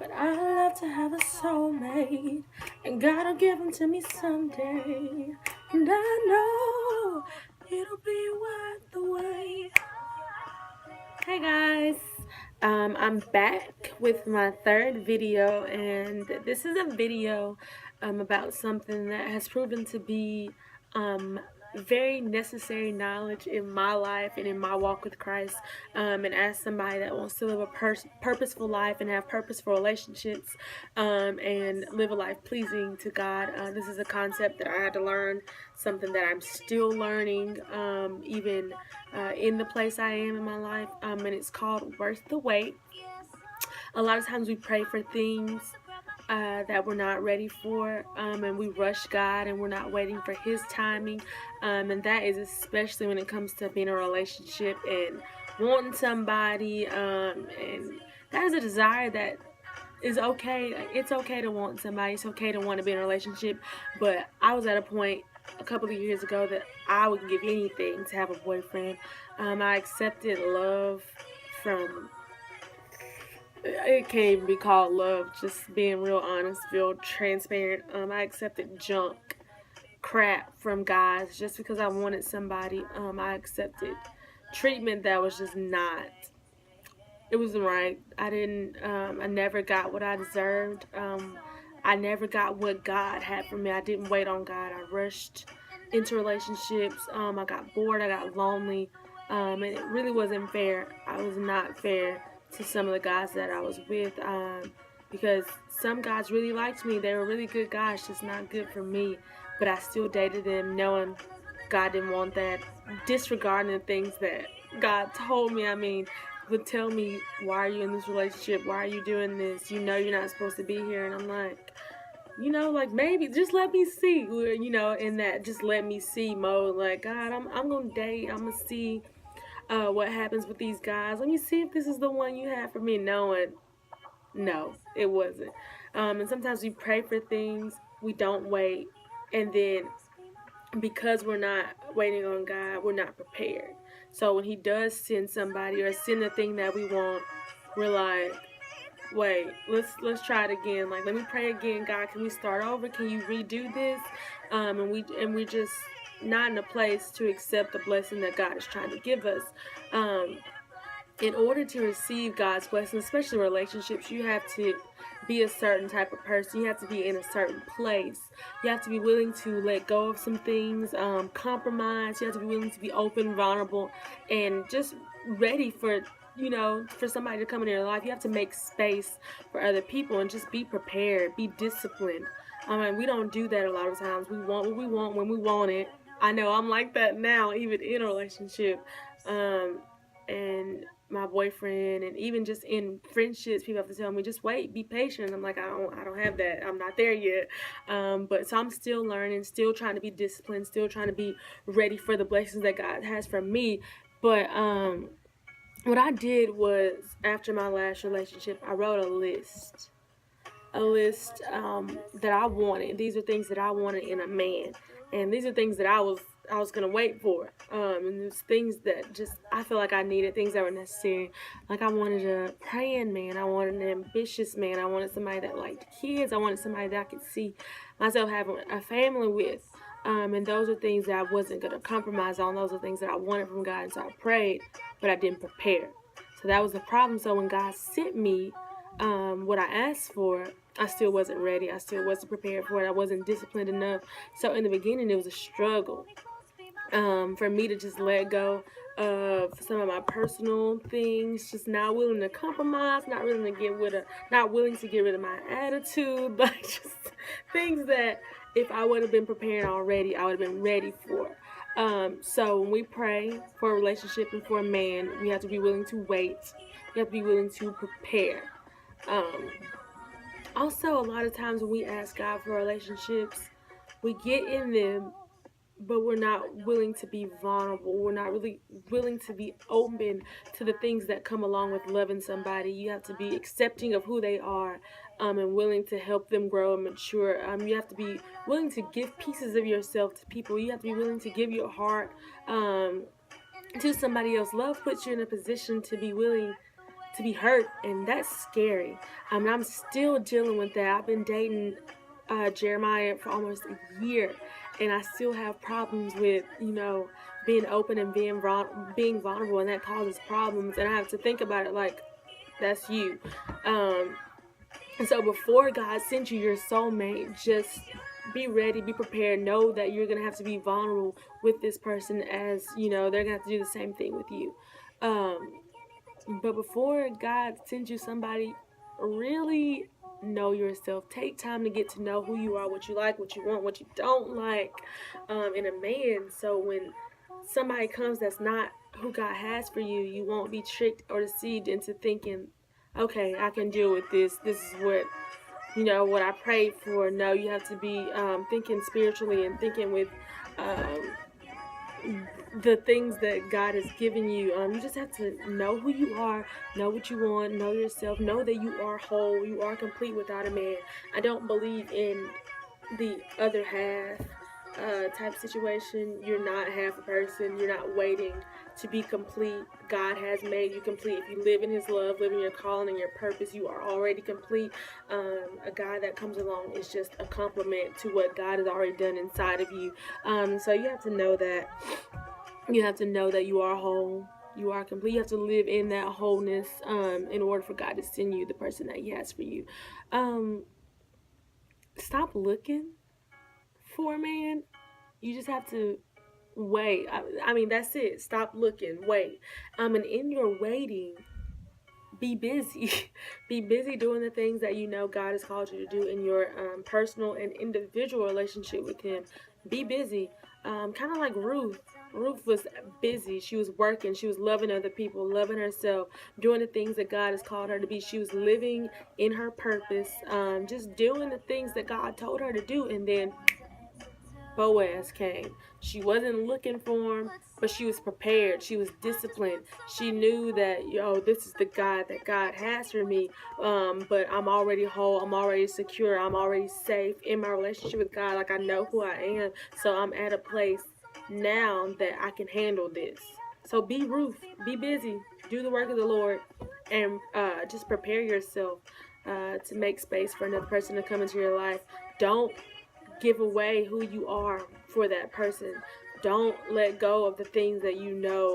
But I love to have a soulmate, and God'll give him to me someday. And I know it'll be worth the wait. Hey guys, I'm back with my third video, and this is a video about something that has proven to be very necessary knowledge in my life and in my walk with Christ. And as somebody that wants to live a purposeful life and have purposeful relationships and live a life pleasing to God, this is a concept that I had to learn, something that I'm still learning, even in the place I am in my life, and it's called Worth the Wait. A lot of times we pray for things that we're not ready for, and we rush God and we're not waiting for His timing, and that is especially when it comes to being in a relationship and wanting somebody, and that is a desire that is okay. It's okay to want somebody. It's okay to want to be in a relationship, but I was at a point a couple of years ago that I would give anything to have a boyfriend. I accepted love from, it can't even be called love, just being real honest, real transparent. I accepted junk crap from guys just because I wanted somebody. I accepted treatment that was just not, it wasn't right. I never got what I deserved. I never got what God had for me. I didn't wait on God. I rushed into relationships. I got bored. I got lonely. And it really wasn't fair. I was not fair to some of the guys that I was with, because some guys really liked me. They were really good guys, just not good for me. But I still dated them knowing God didn't want that, disregarding the things that God told me. I mean, would tell me, why are you in this relationship? Why are you doing this? You know you're not supposed to be here. And I'm like, like, maybe just let me see, in that just let me see mode. Like, God, I'm gonna date. I'm gonna see what happens with these guys. Let me see if this is the one you have for me. Knowing, no, it wasn't. And sometimes we pray for things, we don't wait, and then because we're not waiting on God, we're not prepared. So when He does send somebody or send the thing that we want, we're like, wait, let's try it again. Like, let me pray again. God, can we start over? Can you redo this? And we're just not in a place to accept the blessing that God is trying to give us. In order to receive God's blessing, especially relationships, you have to be a certain type of person. You have to be in a certain place. You have to be willing to let go of some things, compromise. You have to be willing to be open, vulnerable, and just ready for somebody to come into your life. You have to make space for other people and just be prepared, be disciplined. We don't do that a lot of times. We want what we want when we want it. I know I'm like that now, even in a relationship. And my boyfriend, and even just in friendships, people have to tell me, just wait, be patient. I'm like, I don't have that. I'm not there yet. But so I'm still learning, still trying to be disciplined, still trying to be ready for the blessings that God has for me. But what I did was, after my last relationship, I wrote a list that I wanted. These are things that I wanted in a man, and these are things that I was gonna wait for. And there's things that just I feel like I needed, things that were necessary. Like, I wanted a praying man, I wanted an ambitious man, I wanted somebody that liked kids, I wanted somebody that I could see myself having a family with. And those are things that I wasn't gonna compromise on. Those are things that I wanted from God, and so I prayed, but I didn't prepare. So that was the problem. So when God sent me what I asked for, I still wasn't ready. I still wasn't prepared for it. I wasn't disciplined enough. So in the beginning, it was a struggle for me to just let go of some of my personal things, just not willing to compromise, not willing to get rid of my attitude, like just things that if I would have been prepared already, I would have been ready for. So when we pray for a relationship and for a man, we have to be willing to wait. We have to be willing to prepare. Also, a lot of times when we ask God for relationships, we get in them, but we're not willing to be vulnerable. We're not really willing to be open to the things that come along with loving somebody. You have to be accepting of who they are, and willing to help them grow and mature. You have to be willing to give pieces of yourself to people. You have to be willing to give your heart to somebody else. Love puts you in a position to be willing to be hurt, and that's scary. I'm still dealing with that. I've been dating Jeremiah for almost a year, and I still have problems with, being open and being vulnerable, and that causes problems. And I have to think about it like, that's you. And so before God sends you your soulmate, just be ready, be prepared. Know that you're going to have to be vulnerable with this person, as, they're going to have to do the same thing with you. But before God sends you somebody, really know yourself. Take time to get to know who you are, what you like, what you want, what you don't like in a man. So when somebody comes that's not who God has for you, you won't be tricked or deceived into thinking, okay, I can deal with this. This is what I prayed for. No, you have to be thinking spiritually and thinking with the things that God has given you. You just have to know who you are, know what you want, know yourself, know that you are whole, you are complete without a man. I don't believe in the other half type situation. You're not half a person. You're not waiting to be complete. God has made you complete. If you live in His love, live in your calling and your purpose, you are already complete. A guy that comes along is just a compliment to what God has already done inside of you. So you have to know that. You have to know that you are whole. You are complete. You have to live in that wholeness in order for God to send you the person that He has for you. Stop looking for a man. You just have to wait. I mean, that's it. Stop looking. Wait. And in your waiting, be busy. Be busy doing the things that God has called you to do in your personal and individual relationship with Him. Be busy. Kind of like Ruth. Ruth was busy. She was working. She was loving other people, loving herself, doing the things that God has called her to be. She was living in her purpose, just doing the things that God told her to do. And then Boaz came. She wasn't looking for him, but she was prepared. She was disciplined. She knew that, this is the guy that God has for me. But I'm already whole. I'm already secure. I'm already safe in my relationship with God. Like, I know who I am. So I'm at a place now that I can handle this. So be Ruth. Be busy. Do the work of the Lord. And just prepare yourself to make space for another person to come into your life. Don't give away who you are for that person. Don't let go of the things that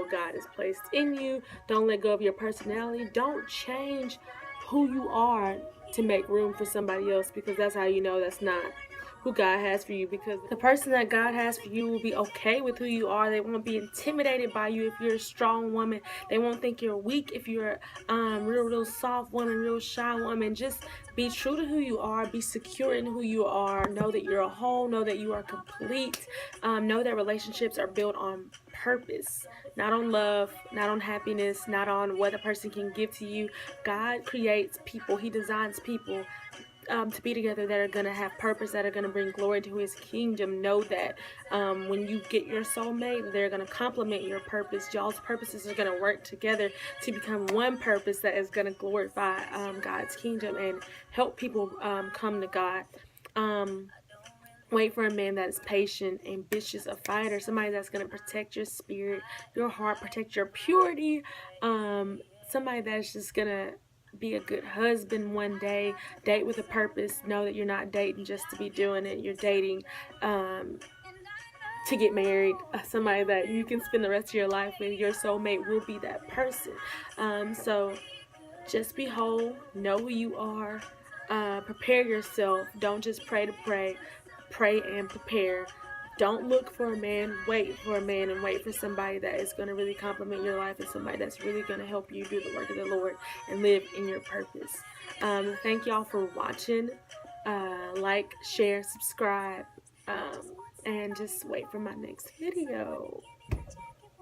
God has placed in you. Don't let go of your personality. Don't change who you are to make room for somebody else, because that's how that's not who God has for you. Because the person that God has for you will be okay with who you are. They won't be intimidated by you if you're a strong woman. They won't think you're weak if you're real soft woman, real shy woman. Just be true to who you are. Be secure in who you are. Know that you're a whole. Know that you are complete. Know that relationships are built on purpose, not on love, not on happiness, not on what a person can give to you. God creates people. He designs people to be together that are going to have purpose, that are going to bring glory to His kingdom. Know that when you get your soulmate, they're going to complement your purpose. Y'all's purposes are going to work together to become one purpose that is going to glorify God's kingdom and help people come to God. Wait for a man that is patient, ambitious, a fighter, somebody that's going to protect your spirit, your heart, protect your purity, somebody that's just going to be a good husband one day. Date with a purpose. Know that you're not dating just to be doing it. You're dating to get married. Somebody that you can spend the rest of your life with. Your soulmate will be that person. So just be whole. Know who you are. Prepare yourself. Don't just pray to pray. Pray and prepare. Don't look for a man, wait for a man, and wait for somebody that is going to really complement your life and somebody that's really going to help you do the work of the Lord and live in your purpose. Thank y'all for watching. Like, share, subscribe, and just wait for my next video.